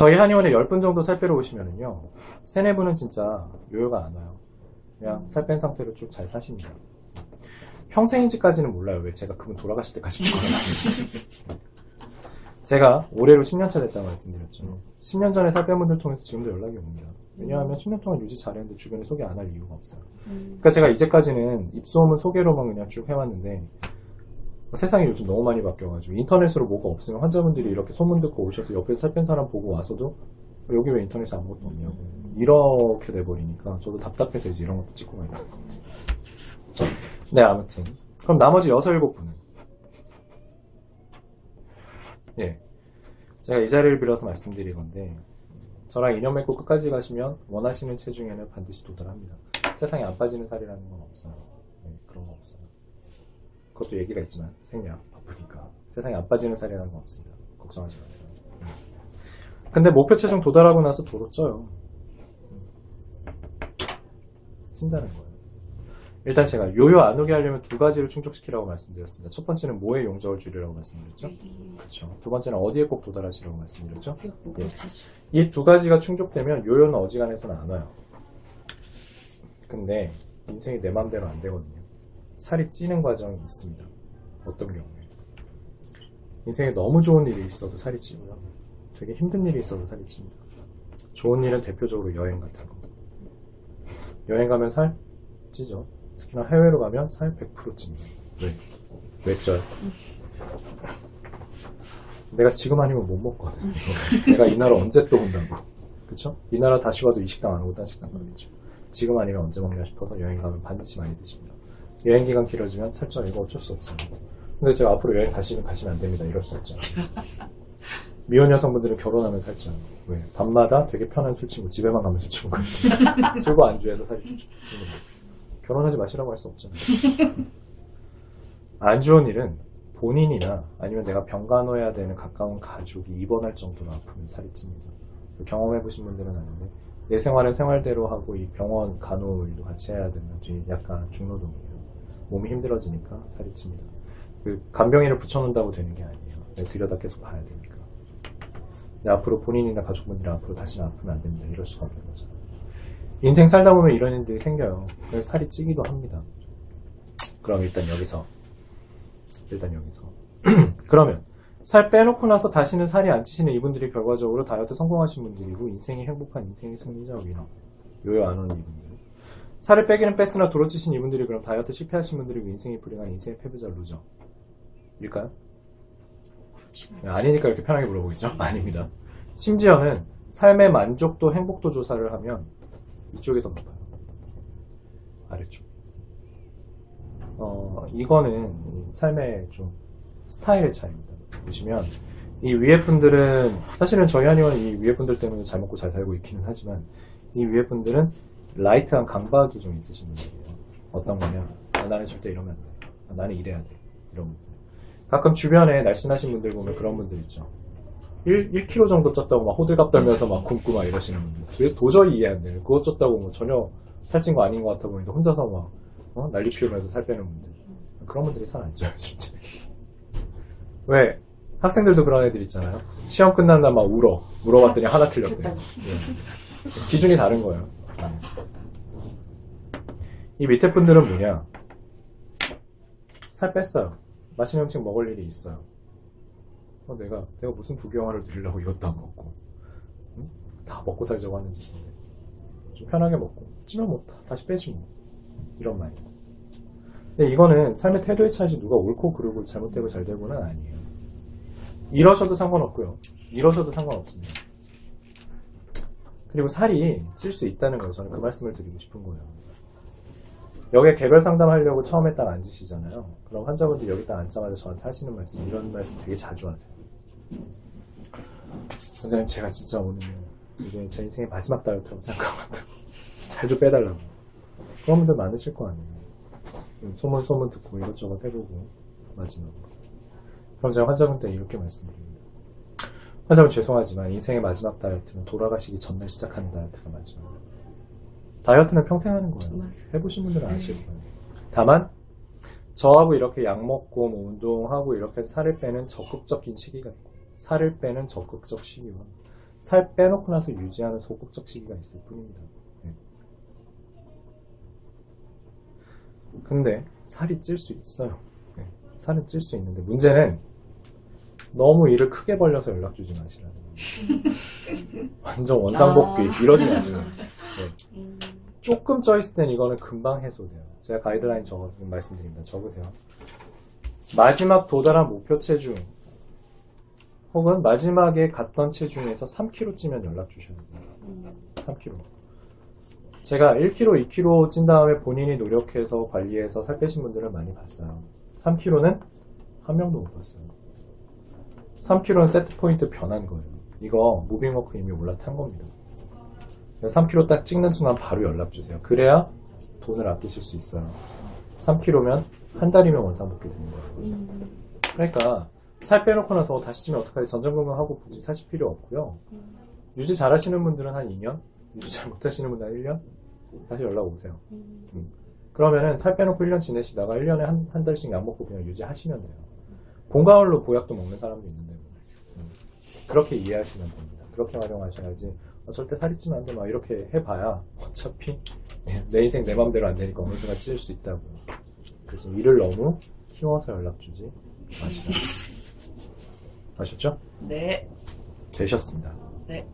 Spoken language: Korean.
저희 한의원에 10분 정도 살 빼러 오시면은요, 3, 4분은 진짜 요요가 안 와요. 그냥 살 뺀 상태로 쭉 잘 사십니다. 평생인지까지는 몰라요. 왜 제가 그분 돌아가실 때까지 보거나. 제가 올해로 10년차 됐다고 말씀드렸죠. 10년 전에 살 뺀 분들 통해서 지금도 연락이 옵니다. 왜냐하면 10년 동안 유지 잘했는데 주변에 소개 안 할 이유가 없어요. 그러니까 제가 이제까지는 입소문 소개로만 그냥 쭉 해왔는데, 세상이 요즘 너무 많이 바뀌어가지고 인터넷으로 뭐가 없으면 환자분들이 이렇게 소문 듣고 오셔서 옆에서 살 뺀 사람 보고 와서도 여기 왜 인터넷에 아무것도 없냐고 이렇게 돼버리니까 저도 답답해서 이제 이런 것도 찍고 가요. 네, 아무튼 그럼 나머지 6, 7분은 예, 제가 이 자리를 빌어서 말씀드릴 건데, 저랑 인연 맺고 끝까지 가시면 원하시는 체중에는 반드시 도달합니다. 세상에 안 빠지는 살이라는 건 없어요. 네, 그런 거 없어요. 그것도 얘기가 있지만 생략 바쁘니까 세상에 안 빠지는 살이라는 건 없습니다. 걱정하지 마세요. 근데 목표 체중 도달하고 나서 도로 쪄요. 찐다는 거예요. 일단 제가 요요 안 오게 하려면 2가지를 충족시키라고 말씀드렸습니다. 첫 번째는 뭐에 용적을 줄이라고 말씀드렸죠? 그렇죠. 두 번째는 어디에 꼭 도달하시라고 말씀드렸죠? 예. 이 2가지가 충족되면 요요는 어지간해서는 안 와요. 근데 인생이 내 맘대로 안 되거든요. 살이 찌는 과정이 있습니다. 어떤 경우에 인생에 너무 좋은 일이 있어도 살이 찌고요, 되게 힘든 일이 있어도 살이 찝니다. 좋은 일은 대표적으로 여행 같은 거. 여행 가면 살 찌죠. 특히나 해외로 가면 살 100% 찝니다. 왜 쪄요? 내가 지금 아니면 못 먹거든. 내가 이 나라 언제 또 온다고. 그쵸? 이 나라 다시 와도 이 식당 안 오고 딴 식당 가겠죠. 지금 아니면 언제 먹냐 싶어서 여행 가면 반드시 많이 드십니다. 여행 기간 길어지면 살쪄요. 이거 어쩔 수 없어요. 근데 제가 앞으로 여행 가시면 안 됩니다. 이럴 수 없잖아요. 미혼 여성분들은 결혼하면 살쪄요. 왜? 밤마다 되게 편한 술친구, 집에만 가면 술친구가 있어요. 술과 안주에서 살이 쭉 찝니다. 결혼하지 마시라고 할 수 없잖아요. 안 좋은 일은 본인이나 아니면 내가 병간호해야 되는 가까운 가족이 입원할 정도로 아프면 살이 찝니다. 경험해보신 분들은 아는데, 내 생활은 생활대로 하고 이 병원 간호 일도 같이 해야 되면 뒤에 약간 중노동이에요. 몸이 힘들어지니까 살이 찝니다. 그 간병인을 붙여놓는다고 되는 게 아니에요. 들여다 계속 봐야 되니까. 근데 앞으로 본인이나 가족분들이 앞으로 다시는 아프면 안 됩니다. 이럴 수가 없는 거죠. 인생 살다 보면 이런 일들이 생겨요. 그래서 살이 찌기도 합니다. 그럼 일단 여기서 그러면 살 빼놓고 나서 다시는 살이 안 찌시는 이분들이 결과적으로 다이어트 성공하신 분들이고 인생이 행복한 인생의 승리자 위너. 요요 안 오는 이분들. 살을 빼기는 뺐으나 도로 찌신 이분들이 그럼 다이어트 실패하신 분들이고 인생이 불행한 인생의 패배자 루저 일까요? 아니니까 이렇게 편하게 물어보겠죠? 아닙니다. 심지어는 삶의 만족도 행복도 조사를 하면 이쪽이 더 높아요. 아래쪽. 이거는 삶의 좀 스타일의 차이입니다. 보시면 이 위에 분들은 사실은 저희 한의원은 이 위에 분들 때문에 잘 먹고 잘 살고 있기는 하지만, 이 위에 분들은 라이트한 강박이 좀 있으신 분들이에요. 어떤 거냐? 나는 절대 이러면 안 돼. 나는 이래야 돼. 이런 분들. 가끔 주변에 날씬하신 분들 보면 그런 분들 있죠. 1kg 정도 쪘다고 막 호들갑 떨면서 막 굶고 막 이러시는 분들. 도저히 이해 안 돼요. 그거 쪘다고 뭐 전혀 살찐 거 아닌 것 같아 보이는데 혼자서 막 난리 피우면서 살 빼는 분들. 그런 분들이 살 안 쪄요, 진짜. 왜? 학생들도 그런 애들 있잖아요. 시험 끝난 날 막 물어봤더니 하나 틀렸대요. 예. 기준이 다른 거예요. 이 밑에 분들은 뭐냐? 살 뺐어요. 맛있는 음식 먹을 일이 있어요. 내가 무슨 부귀영화를 누리려고 이것도 안 먹고, 응? 다 먹고 살자고 하는 짓인데 좀 편하게 먹고 찌면 뭐 다시 빼지 뭐, 이런 마인드. 근데 이거는 삶의 태도의 차이지 누가 옳고 그르고 잘못되고 잘되고는 아니에요. 이러셔도 상관없고요, 이러셔도 상관없습니다. 그리고 살이 찔 수 있다는 거예요. 저는 그 말씀을 드리고 싶은 거예요. 여기에 개별 상담하려고 처음에 딱 앉으시잖아요. 그럼 환자분들이 여기 딱 앉자마자 저한테 하시는 말씀, 이런 말씀 되게 자주 하세요. 원장님, 제가 진짜 오늘 이게 제 인생의 마지막 다이어트라고 생각하고 잘 좀 빼달라고. 그런 분들 많으실 거 아니에요. 소문 듣고 이것저것 해보고 마지막으로. 그럼 제가 환자분한테 이렇게 말씀드립니다. 환자분, 죄송하지만 인생의 마지막 다이어트는 돌아가시기 전날 시작하는 다이어트가 마지막이에요. 다이어트는 평생 하는 거예요. 맞아요. 해보신 분들은 아실 거예요. 다만 저하고 이렇게 약 먹고 뭐 운동하고 이렇게 살을 빼는 적극적인 시기가 있고, 살을 빼는 적극적 시기와 살 빼놓고 나서 유지하는 소극적 시기가 있을 뿐입니다. 네. 근데 살이 찔 수 있어요. 네. 살은 찔 수 있는데 문제는 너무 일을 크게 벌려서 연락 주지 마시라는 거예요. 완전 원상복귀 이러지 마시고. 네. 조금 쪄 있을 땐 이거는 금방 해소돼요. 제가 가이드라인 말씀드립니다. 적으세요. 마지막 도달한 목표 체중 혹은 마지막에 갔던 체중에서 3kg 찌면 연락 주셔야 돼요. 3kg. 제가 1kg, 2kg 찐 다음에 본인이 노력해서 관리해서 살 빼신 분들을 많이 봤어요. 3kg는 한 명도 못 봤어요. 3kg는 세트 포인트 변한 거예요. 이거 무빙워크 이미 올라탄 겁니다. 3kg 딱 찍는 순간 바로 연락 주세요. 그래야 돈을 아끼실 수 있어요. 3kg면 한 달이면 원상복귀 되는 거예요. 그러니까 살 빼놓고 나서 다시 찌면 어떡하지? 전전긍긍하고 굳이 사실 필요 없고요. 유지 잘 하시는 분들은 한 2년, 유지 잘 못하시는 분들은 한 1년 다시 연락 오세요. 그러면은 살 빼놓고 1년 지내시다가 1년에 한 달씩 약 먹고 그냥 유지하시면 돼요. 봄, 가을로 보약도 먹는 사람도 있는데 그렇게 이해하시면 됩니다. 그렇게 활용하셔야지 절대 살이 찌면 안 돼 막 이렇게 해봐야 어차피 내 인생 내 맘대로 안 되니까 어느 순간 찔 수 있다고요. 그래서 일을 너무 키워서 연락 주지 마시라. 아셨죠? 네. 되셨습니다. 네.